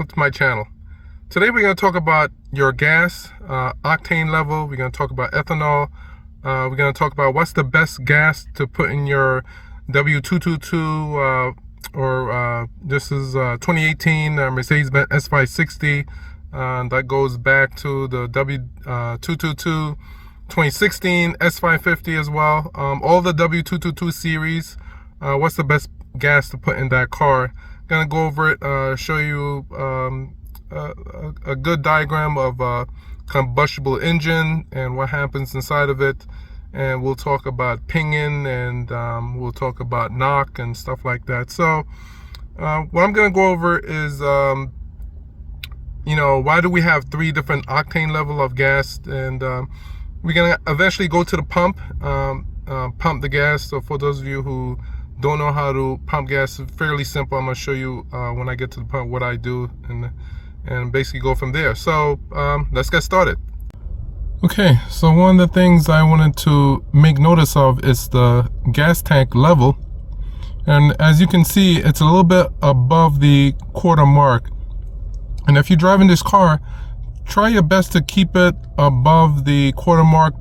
to my channel. Today we're going to talk about your gas, octane level. We're going to talk about ethanol. We're going to talk about what's the best gas to put in your W222 this is 2018 Mercedes-Benz S560. That goes back to the W222 2016 S550 as well. All the W222 series. What's the best gas to put in that car? Gonna go over it, show you a good diagram of a combustible engine and what happens inside of it, and we'll talk about pinging, and we'll talk about knock and stuff like that. So what I'm gonna go over is why do we have 3 different octane level of gas, and we're gonna eventually go to the pump, pump the gas. So for those of you who don't know how to pump gas, it's fairly simple. I'm gonna show you when I get to the pump what I do, and basically go from there. So let's get started. Okay, so one of the things I wanted to make notice of is the gas tank level, and as you can see, it's a little bit above the quarter mark. And if you're driving this car, try your best to keep it above the quarter mark.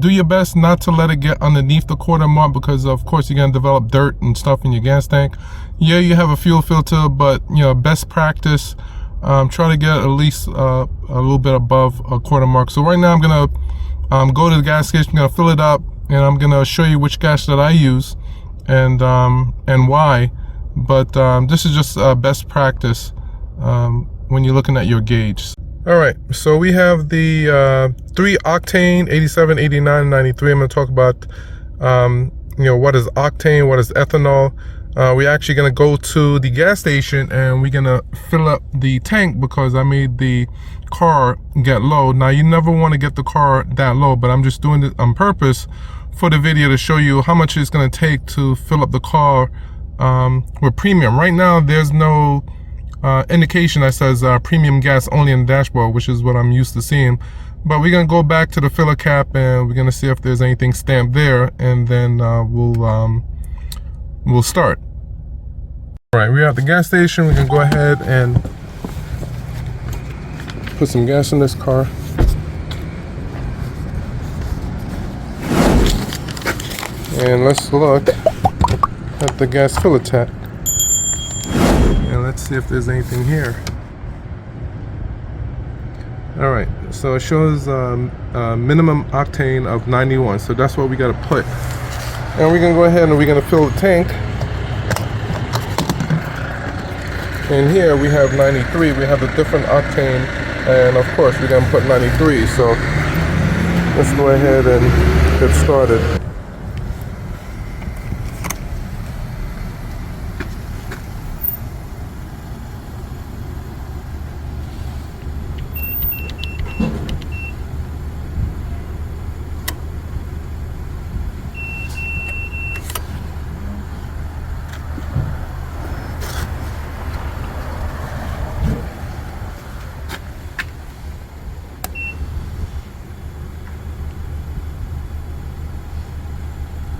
Do your best not to let it get underneath the quarter mark, because of course you're going to develop dirt and stuff in your gas tank. Yeah, you have a fuel filter, but best practice, try to get at least a little bit above a quarter mark. So right now I'm going to go to the gas station, I'm going to fill it up, and I'm going to show you which gas that I use and why. But this is just best practice when you're looking at your gauge. All right, so we have the 3 octane, 87, 89, 93. I'm going to talk about what is octane, what is ethanol. We're actually going to go to the gas station and we're going to fill up the tank because I made the car get low. Now, you never want to get the car that low, but I'm just doing it on purpose for the video to show you how much it's going to take to fill up the car with premium. Right now, there's no indication that says premium gas only in the dashboard, which is what I'm used to seeing. But we're going to go back to the filler cap and we're going to see if there's anything stamped there, and then we'll start. All right, we're at the gas station. We can go ahead and put some gas in this car. And let's look at the gas filler tap. And let's see if there's anything here. All right, so it shows minimum octane of 91. So that's what we got to put. And we're gonna go ahead and we're gonna fill the tank. And here we have 93. We have a different octane, and of course we're gonna put 93. So let's go ahead and get started.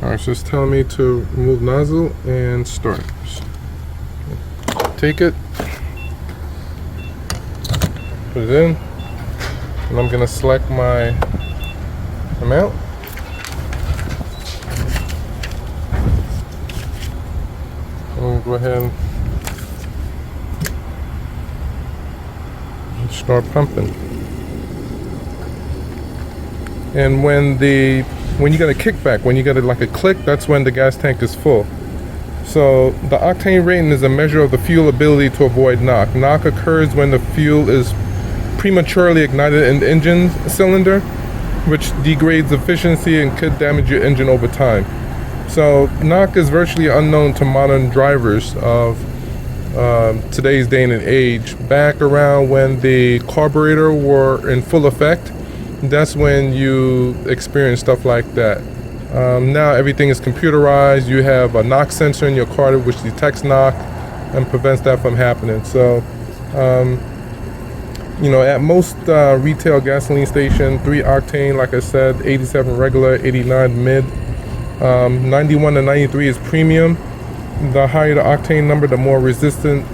Alright, so it's telling me to remove nozzle and start. Take it, put it in, and I'm going to select my amount. I'm going to go ahead and start pumping. And when you get a kickback, when you get like a click, that's when the gas tank is full. So the octane rating is a measure of the fuel ability to avoid knock. Knock occurs when the fuel is prematurely ignited in the engine cylinder, which degrades efficiency and could damage your engine over time. So knock is virtually unknown to modern drivers of today's day and age. Back around when the carburetor were in full effect, that's when you experience stuff like that. Now everything is computerized. You have a knock sensor in your car which detects knock and prevents that from happening. So at most retail gasoline station, 3 octane, like I said, 87 regular, 89 mid, 91 to 93 is premium. The higher the octane number, the more resistant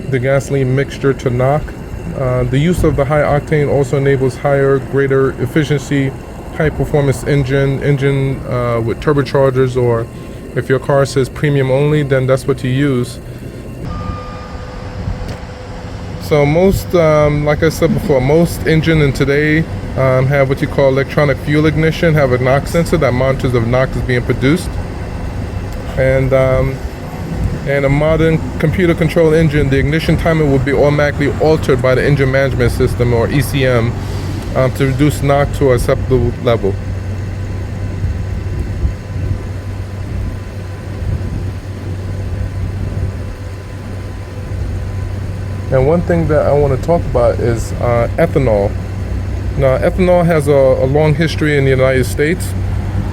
the gasoline mixture to knock. The use of the high octane also enables higher, greater efficiency, high performance engine with turbochargers, or if your car says premium only, then that's what you use. So most, like I said before, most engine in today have what you call electronic fuel ignition, have a knock sensor that monitors if knock is being produced. And a modern computer controlled engine, the ignition timer will be automatically altered by the engine management system, or ECM, to reduce knock to a acceptable level. And one thing that I want to talk about is ethanol. Now, ethanol has a long history in the United States.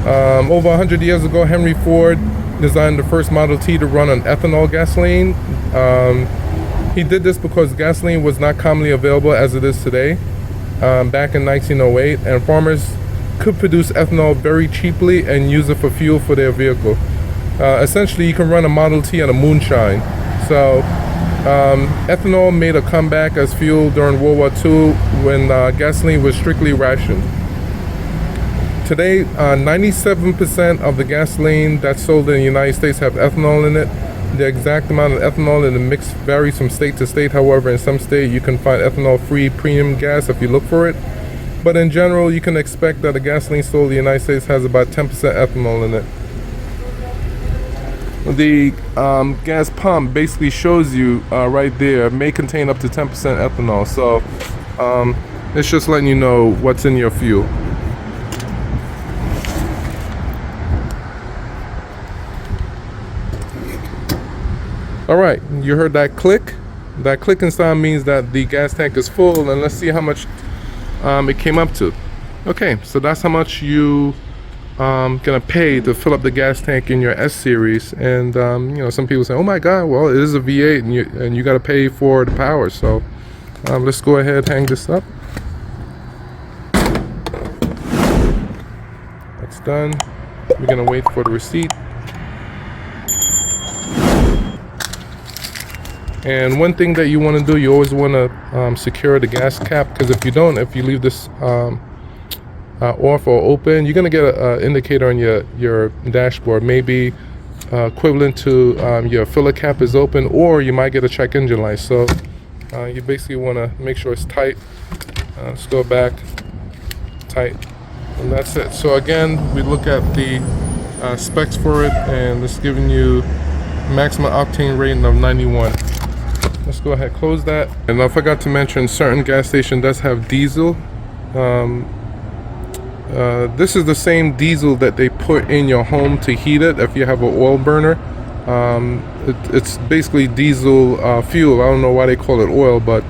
Over 100 years ago, Henry Ford designed the first Model T to run on ethanol gasoline. He did this because gasoline was not commonly available as it is today back in 1908, and farmers could produce ethanol very cheaply and use it for fuel for their vehicle. Essentially, you can run a Model T on a moonshine. So ethanol made a comeback as fuel during World War II when gasoline was strictly rationed. Today, 97% of the gasoline that's sold in the United States have ethanol in it. The exact amount of ethanol in the mix varies from state to state. However, in some states you can find ethanol-free premium gas if you look for it. But in general, you can expect that the gasoline sold in the United States has about 10% ethanol in it. The gas pump basically shows you right there, may contain up to 10% ethanol. So it's just letting you know what's in your fuel. All right, you heard that click. That clicking sound means that the gas tank is full, and let's see how much it came up to. Okay, so that's how much you gonna pay to fill up the gas tank in your S series. And you know, some people say, oh my god, well, it is a V8 and you got to pay for the power. So let's go ahead, hang this up. That's done. We're gonna wait for the receipt. And one thing that you want to do, you always want to secure the gas cap, because if you don't, if you leave this off or open, you're going to get an indicator on your dashboard, maybe equivalent to your filler cap is open, or you might get a check engine light. So you basically want to make sure it's tight. Let's go back, tight, and that's it. So again, we look at the specs for it, and it's giving you maximum octane rating of 91. Let's go ahead, close that. And I forgot to mention, certain gas station does have diesel. This is the same diesel that they put in your home to heat it if you have an oil burner. It's basically diesel fuel. I don't know why they call it oil, but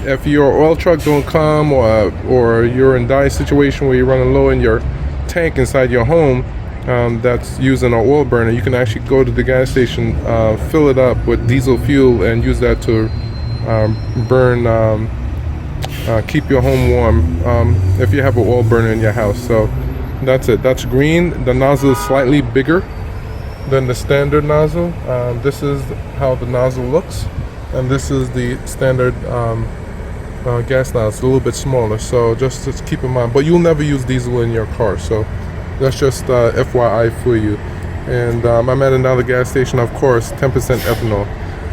if your oil truck don't come, or you're in dire situation where you're running low in your tank inside your home, that's using an oil burner, you can actually go to the gas station, fill it up with diesel fuel, and use that to burn, keep your home warm if you have an oil burner in your house. So that's it. That's green. The nozzle is slightly bigger than the standard nozzle. This is how the nozzle looks, and this is the standard gas nozzle. It's a little bit smaller, so just keep in mind. But you'll never use diesel in your car, so that's just FYI for you. And I'm at another gas station, of course, 10% ethanol.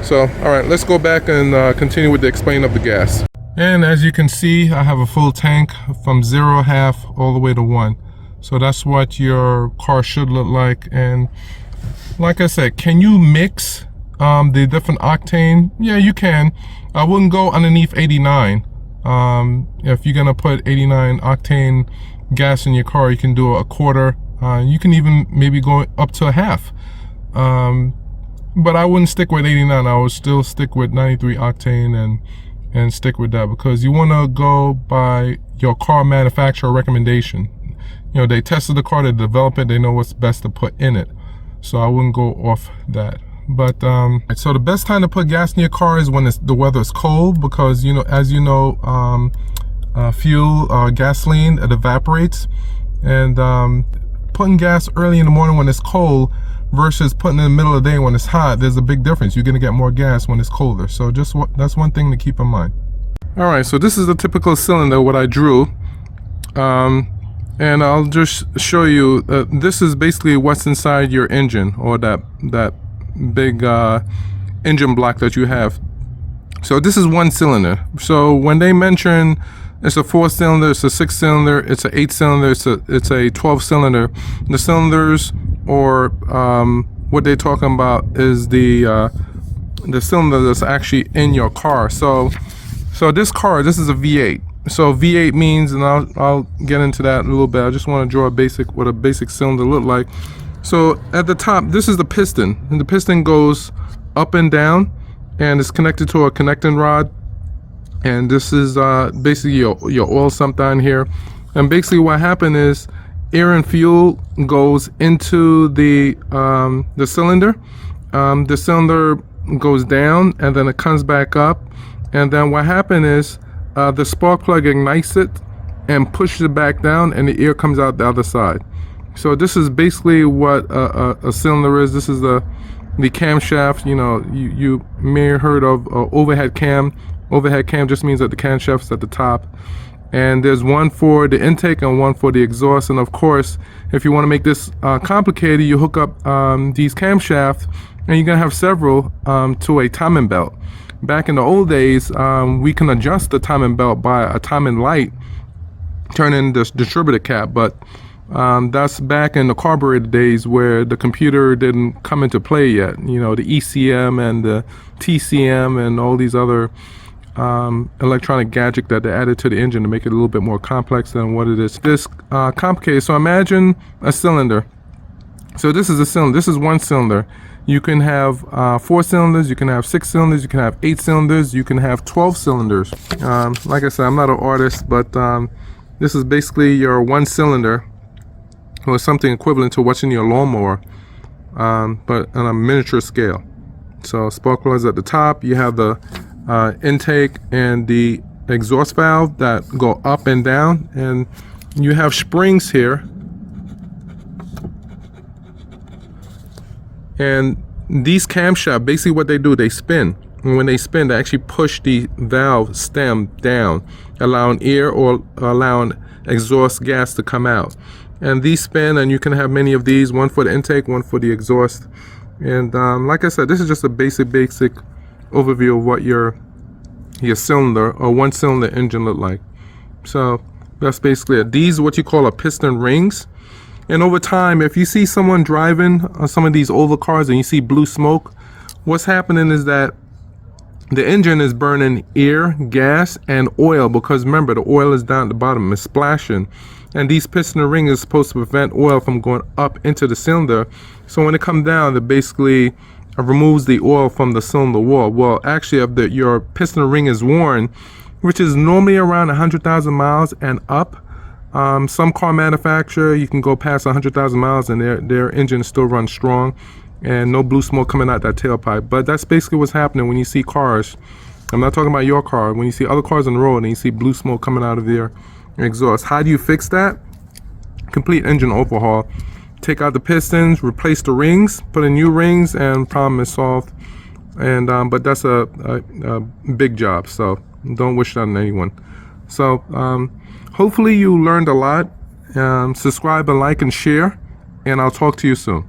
So, all right, let's go back and continue with the explaining of the gas. And as you can see, I have a full tank from 0, half, all the way to 1. So that's what your car should look like. And like I said, can you mix the different octane? Yeah, you can. I wouldn't go underneath 89. If you're gonna put 89 octane gas in your car, you can do a quarter. You can even maybe go up to a half. But I wouldn't stick with 89. I would still stick with 93 octane and stick with that, because you want to go by your car manufacturer recommendation. You know, they tested the car, they developed it, they know what's best to put in it. So I wouldn't go off that. But so the best time to put gas in your car is when the weather is cold, because, you know, as you know, fuel, gasoline, it evaporates. And putting gas early in the morning when it's cold versus putting it in the middle of the day when it's hot. There's a big difference. You're gonna get more gas when it's colder. So that's one thing to keep in mind. All right, so this is the typical cylinder, what I drew. And I'll just show you, this is basically what's inside your engine, or that big engine block that you have. So this is one cylinder. So when they mention it's a 4-cylinder, it's a 6-cylinder, it's an 8-cylinder, it's a 12-cylinder, the cylinders, or what they're talking about is the cylinder that's actually in your car. So this car, this is a V8. So V8 means, and I'll get into that in a little bit. I just want to draw what a basic cylinder look like. So at the top, this is the piston, and the piston goes up and down, and it's connected to a connecting rod. And this is basically your oil sump down here. And basically what happened is air and fuel goes into the cylinder. The cylinder goes down, and then it comes back up. And then what happened is the spark plug ignites it and pushes it back down, and the air comes out the other side. So this is basically what a cylinder is. This is the camshaft. You know, you may have heard of overhead cam. Overhead cam just means that the camshaft is at the top, and there's one for the intake and one for the exhaust. And of course, if you want to make this complicated, you hook up these camshafts, and you're gonna have several to a timing belt. Back in the old days, we can adjust the timing belt by a timing light, turning the distributor cap, but that's back in the carburetor days where the computer didn't come into play yet. You know, the ECM and the TCM and all these other electronic gadget that they added to the engine to make it a little bit more complex than what it is. This complicated. So imagine a cylinder. So this is a cylinder. This is one cylinder. You can have 4 cylinders, you can have 6 cylinders, you can have 8 cylinders, you can have 12 cylinders. Like I said, I'm not an artist, but this is basically your one cylinder, or something equivalent to what's in your lawnmower, but on a miniature scale. So spark plugs at the top, you have the intake and the exhaust valve that go up and down, and you have springs here. And these camshafts, basically what they do, they spin. And when they spin, they actually push the valve stem down, allowing air or allowing exhaust gas to come out. And these spin, and you can have many of these, one for the intake, one for the exhaust. And like I said, this is just a basic overview of what your cylinder or one cylinder engine look like. So that's basically it. These are what you call a piston rings. And over time, if you see someone driving on some of these older cars and you see blue smoke, what's happening is that the engine is burning air, gas, and oil, because remember, the oil is down at the bottom, it's splashing. And these piston rings are supposed to prevent oil from going up into the cylinder. So when it comes down, it basically removes the oil from the cylinder wall. Well, actually, if your piston ring is worn, which is normally around 100,000 miles and up, some car manufacturer, you can go past 100,000 miles and their engine still runs strong and no blue smoke coming out that tailpipe. But that's basically what's happening when you see cars. I'm not talking about your car. When you see other cars on the road and you see blue smoke coming out of their exhaust. How do you fix that? Complete engine overhaul. Take out the pistons, replace the rings, put in new rings, and problem is solved. And but that's a big job, so don't wish that on anyone. So hopefully you learned a lot. Subscribe and like and share, and I'll talk to you soon.